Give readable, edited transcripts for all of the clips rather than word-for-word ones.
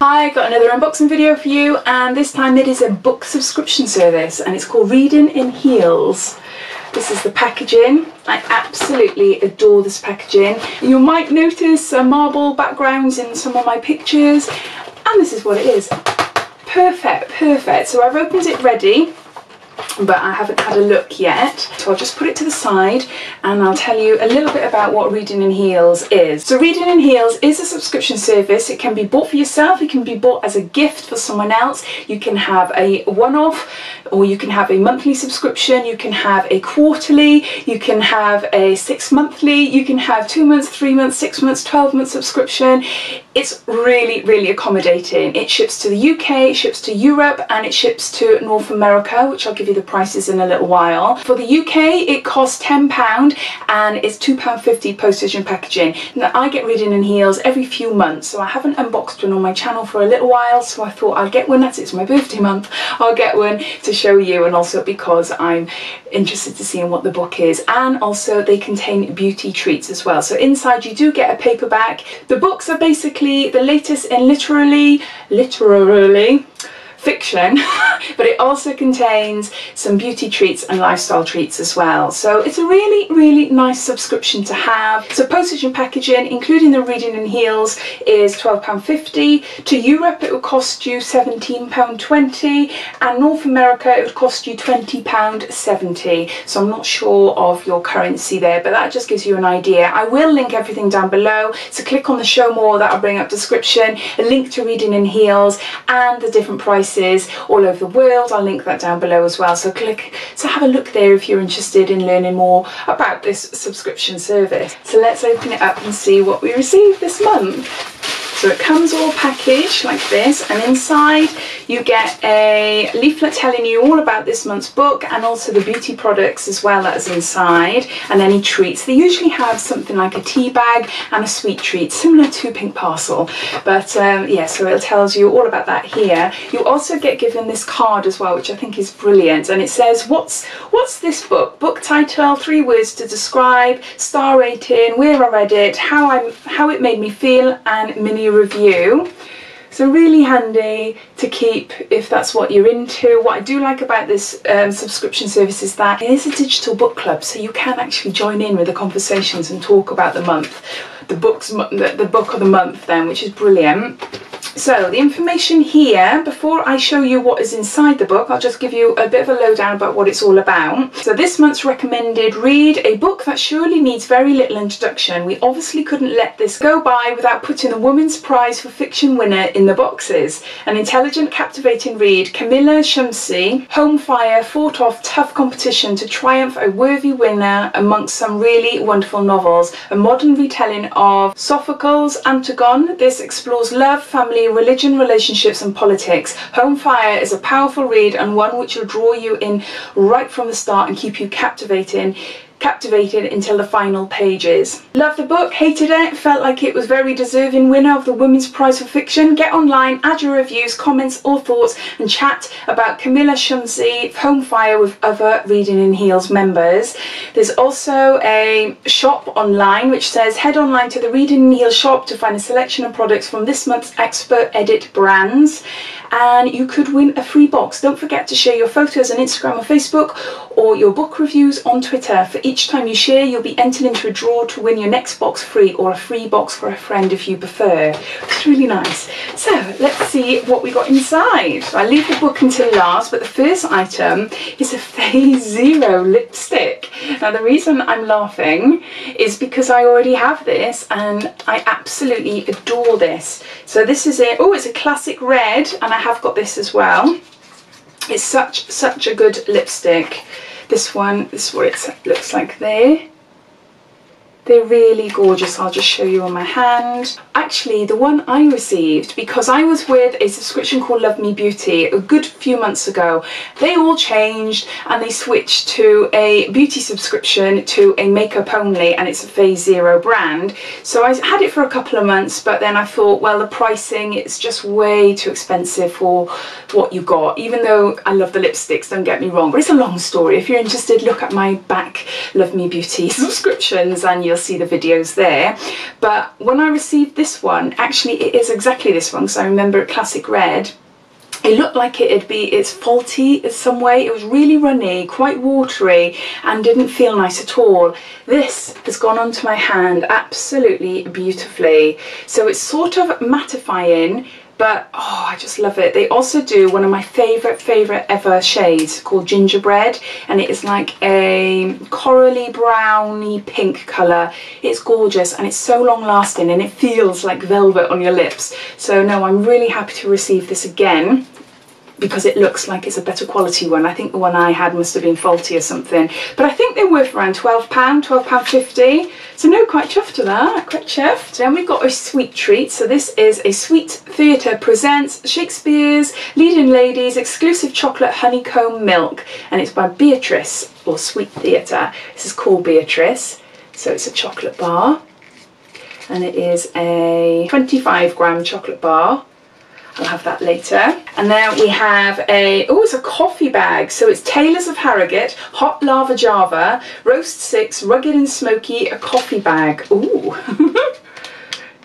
Hi, got another unboxing video for you, and this time it is a book subscription service and it's called Reading in Heels. This is the packaging. I absolutely adore this packaging. You might notice some marble backgrounds in some of my pictures, and this is what it is. Perfect, perfect. So I've opened it ready, but I haven't had a look yet. So I'll just put it to the side and I'll tell you a little bit about what Reading in Heels is. So Reading in Heels is a subscription service. It can be bought for yourself, it can be bought as a gift for someone else. You can have a one-off, or you can have a monthly subscription, you can have a quarterly, you can have a 6-monthly, you can have 2 months, 3 months, 6 months, 12-month subscription. It's really, really accommodating. It ships to the UK, it ships to Europe, and it ships to North America, which I'll give you the prices in a little while. For the UK, it costs £10 and it's £2.50 postage and packaging. Now, I get Reading in Heels every few months, so I haven't unboxed one on my channel for a little while, so I thought I'd get one, as it's my birthday month, I'll get one to show you, and also because I'm interested to see what the book is. And also they contain beauty treats as well. So inside you do get a paperback. The books are basically the latest in literally fiction, but it also contains some beauty treats and lifestyle treats as well. So it's a really, really nice subscription to have. So postage and packaging, including the Reading in Heels, is £12.50. To Europe it will cost you £17.20, and North America it would cost you £20.70. So I'm not sure of your currency there, but that just gives you an idea. I will link everything down below, so click on the show more, that'll bring up description, a link to Reading in Heels and the different prices all over the world. I'll link that down below as well, so have a look there if you're interested in learning more about this subscription service. So let's open it up and see what we received this month. So it comes all packaged like this, and inside you get a leaflet telling you all about this month's book, and also the beauty products as well that's inside, and any treats. They usually have something like a tea bag and a sweet treat, similar to Pink Parcel. But yeah, so it tells you all about that here. You also get given this card as well, which I think is brilliant, and it says, what's this book? Book title, 3 words to describe, star rating, where I read it, how it made me feel, and mini review. So really handy to keep if that's what you're into. What I do like about this subscription service is that it is a digital book club, so you can actually join in with the conversations and talk about the month, the book of the month then, which is brilliant. So the information here, before I show you what is inside the book, I'll just give you a bit of a lowdown about what it's all about. So this month's recommended read, a book that surely needs very little introduction. We obviously couldn't let this go by without putting the Women's Prize for Fiction winner in the boxes. An intelligent, captivating read, Camilla Shamsi, Home Fire fought off tough competition to triumph a worthy winner amongst some really wonderful novels. A modern retelling of Sophocles' Antigone. This explores love, family, religion, relationships and politics. Home Fire is a powerful read, and one which will draw you in right from the start and keep you captivated until the final pages. Loved the book, hated it, felt like it was very deserving winner of the Women's Prize for Fiction. Get online, add your reviews, comments or thoughts, and chat about Camilla Shamsi, Home Fire, with other Reading in Heels members. There's also a shop online which says head online to the Reading in Heels shop to find a selection of products from this month's expert edit brands, and you could win a free box. Don't forget to share your photos on Instagram or Facebook, or your book reviews on Twitter. For each time you share, you'll be entered into a draw to win your next box free, or a free box for a friend if you prefer. It's really nice. So let's see what we got inside. I leave the book until last, but the first item is a Phase Zero lipstick. Now the reason I'm laughing is because I already have this and I absolutely adore this. So this is it. Oh, it's a classic red, and I have got this as well. It's such a good lipstick. This one, this is what it looks like there. They're really gorgeous. I'll just show you on my hand. Actually, the one I received, because I was with a subscription called Love Me Beauty a good few months ago, they all changed and they switched to a beauty subscription to a makeup only, and it's a Phase Zero brand. So I had it for a couple of months, but then I thought, well, the pricing, it's just way too expensive for what you got, even though I love the lipsticks, don't get me wrong, but it's a long story. If you're interested, look at my back Love Me Beauty subscriptions and you'll see the videos there. But when I received this this one, actually it is exactly this one because I remember it classic red. It looked like it's faulty in some way. It was really runny, quite watery, and didn't feel nice at all. This has gone onto my hand absolutely beautifully. So it's sort of mattifying, but oh, I just love it. They also do one of my favourite ever shades called Gingerbread, and it is like a corally browny pink colour. It's gorgeous and it's so long lasting and it feels like velvet on your lips. So no, I'm really happy to receive this again, because it looks like it's a better quality one. I think the one I had must have been faulty or something, but I think they're worth around £12, £12.50. So no, quite chuffed to that, quite chuffed. Then we've got a sweet treat. So this is a Sweet Theatre Presents Shakespeare's Leading Ladies Exclusive Chocolate Honeycomb Milk, and it's by Beatrice, or Sweet Theatre. This is called Beatrice. So it's a chocolate bar, and it is a 25-gram chocolate bar. I'll have that later. And then we have it's a coffee bag. So it's Tailors of Harrogate, Hot Lava Java, Roast 6, Rugged and Smoky, a coffee bag. Ooh.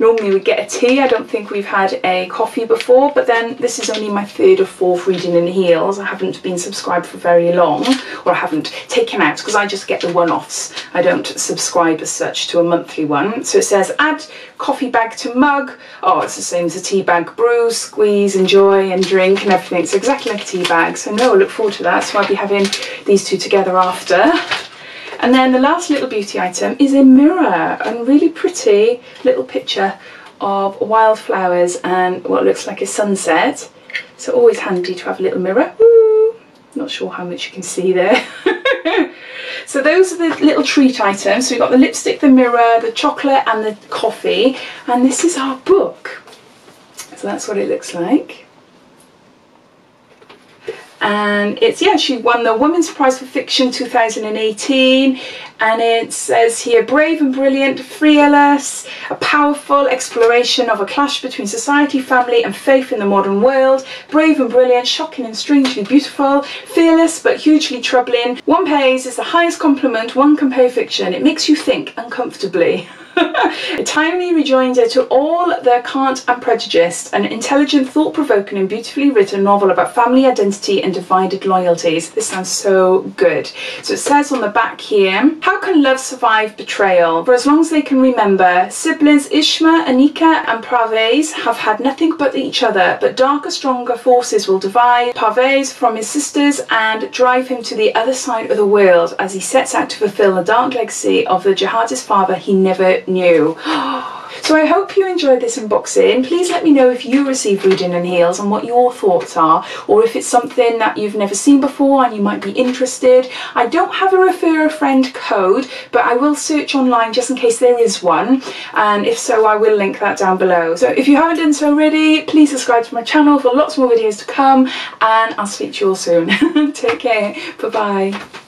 Normally we get a tea. I don't think we've had a coffee before, but then this is only my 3rd or 4th reading in heels. I haven't been subscribed for very long, or I haven't taken out, because I just get the one-offs. I don't subscribe as such to a monthly one. So it says add coffee bag to mug. Oh, it's the same as a tea bag. Brew, squeeze, enjoy and drink and everything. It's exactly like a tea bag. So no, I look forward to that. So I'll be having these two together after. And then the last little beauty item is a mirror, and really pretty little picture of wildflowers and what looks like a sunset. So always handy to have a little mirror. Woo! Not sure how much you can see there. So those are the little treat items. So we've got the lipstick, the mirror, the chocolate and the coffee, and this is our book. So that's what it looks like. And it's, yeah, she won the Women's Prize for Fiction 2018, and it says here, brave and brilliant, fearless, a powerful exploration of a clash between society, family and faith in the modern world. Brave and brilliant, shocking and strangely beautiful, fearless but hugely troubling. One praise is the highest compliment one can pay fiction. It makes you think uncomfortably. A timely rejoinder to all the cant and prejudice, an intelligent, thought-provoking and beautifully written novel about family identity and divided loyalties. This sounds so good. So it says on the back here, how can love survive betrayal? For as long as they can remember, siblings Ishma, Anika and Parvez have had nothing but each other, but darker, stronger forces will divide Parvez from his sisters and drive him to the other side of the world as he sets out to fulfill the dark legacy of the jihadist father he never knew. So I hope you enjoyed this unboxing. Please let me know if you receive Reading in Heels and what your thoughts are, or if it's something that you've never seen before and you might be interested. I don't have a refer a friend code, but I will search online just in case there is one, and if so I will link that down below. So if you haven't done so already, please subscribe to my channel for lots more videos to come, and I'll speak to you all soon. Take care, bye bye.